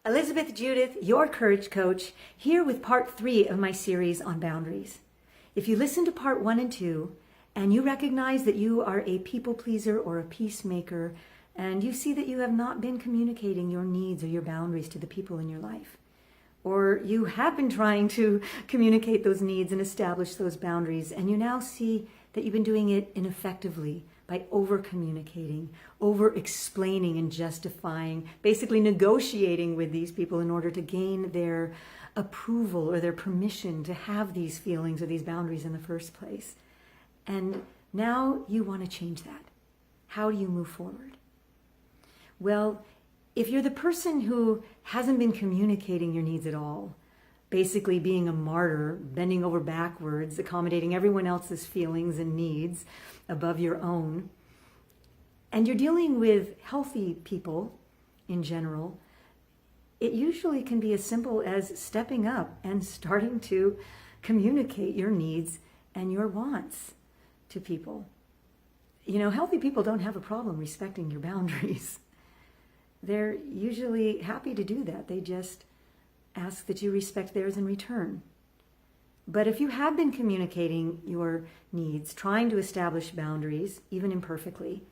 Elizabeth Judith, your courage coach, here with part 3 of my series on boundaries. If you listen to part 1 and 2 and you recognize that you are a people pleaser or a peacemaker and you see that you have not been communicating your needs or your boundaries to the people in your life, or you have been trying to communicate those needs and establish those boundaries and you now see that you've been doing it ineffectively by over-communicating, over-explaining and justifying, basically negotiating with these people in order to gain their approval or their permission to have these feelings or these boundaries in the first place. And now you want to change that. How do you move forward? Well, if you're the person who hasn't been communicating your needs at all, basically being a martyr, bending over backwards, accommodating everyone else's feelings and needs above your own, and you're dealing with healthy people in general, it usually can be as simple as stepping up and starting to communicate your needs and your wants to people. You know, healthy people don't have a problem respecting your boundaries. They're usually happy to do that. They just ask that you respect theirs in return. But if you have been communicating your needs, trying to establish boundaries, even imperfectly,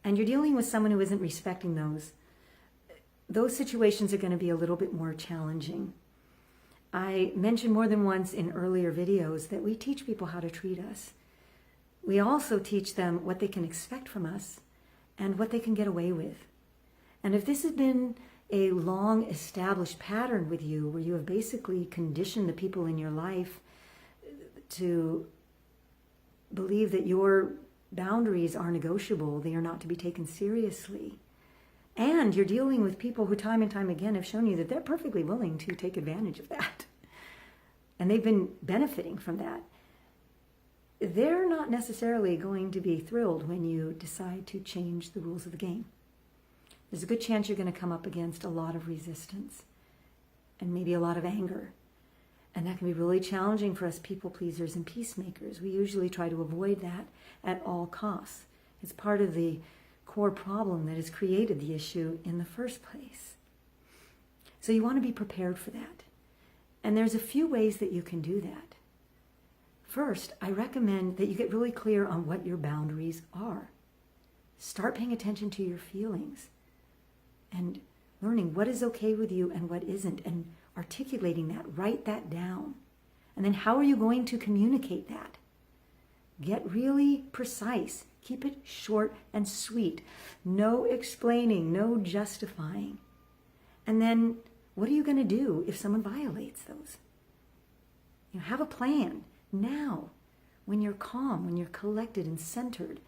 and you're dealing with someone who isn't respecting those situations are going to be a little bit more challenging. I mentioned more than once in earlier videos that we teach people how to treat us. We also teach them what they can expect from us and what they can get away with. And if this has been a long established pattern with you where you have basically conditioned the people in your life to believe that your boundaries are negotiable, they are not to be taken seriously, and you're dealing with people who time and time again have shown you that they're perfectly willing to take advantage of that, and they've been benefiting from that, they're not necessarily going to be thrilled when you decide to change the rules of the game. There's a good chance you're going to come up against a lot of resistance and maybe a lot of anger. And that can be really challenging for us people pleasers and peacemakers. We usually try to avoid that at all costs. It's part of the core problem that has created the issue in the first place. So you want to be prepared for that. And there's a few ways that you can do that. First, I recommend that you get really clear on what your boundaries are. Start paying attention to your feelings and learning what is okay with you and what isn't, and articulating that. Write that down. And then how are you going to communicate that? Get really precise. Keep it short and sweet. No explaining, no justifying. And then what are you going to do if someone violates those? You know, have a plan now when you're calm, when you're collected and centered.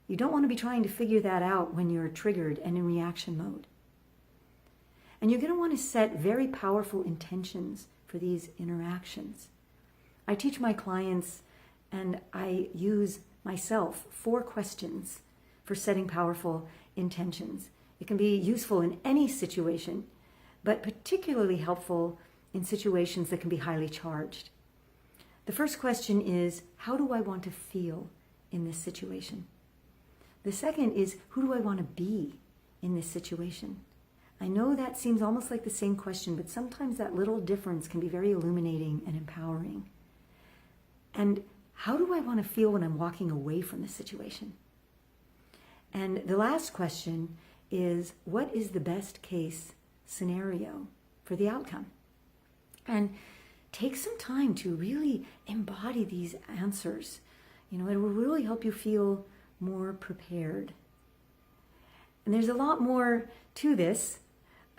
You don't want to be trying to figure that out when you're triggered and in reaction mode. And you're going to want to set very powerful intentions for these interactions. I teach my clients, and I use myself 4 questions for setting powerful intentions. It can be useful in any situation, but particularly helpful in situations that can be highly charged. The first question is, how do I want to feel in this situation? The second is, who do I want to be in this situation? I know that seems almost like the same question, but sometimes that little difference can be very illuminating and empowering. And how do I want to feel when I'm walking away from the situation? And the last question is, what is the best case scenario for the outcome? And take some time to really embody these answers. You know, it will really help you feel more prepared. And there's a lot more to this.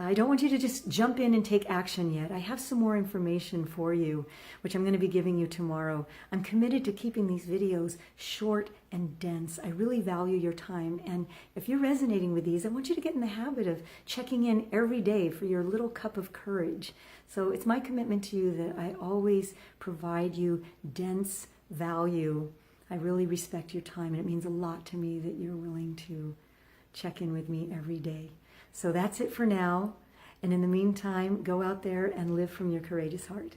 I don't want you to just jump in and take action yet. I have some more information for you, which I'm going to be giving you tomorrow. I'm committed to keeping these videos short and dense. I really value your time. And if you're resonating with these, I want you to get in the habit of checking in every day for your little cup of courage. So it's my commitment to you that I always provide you dense value. I really respect your time, and it means a lot to me that you're willing to check in with me every day. So that's it for now. And in the meantime, go out there and live from your courageous heart.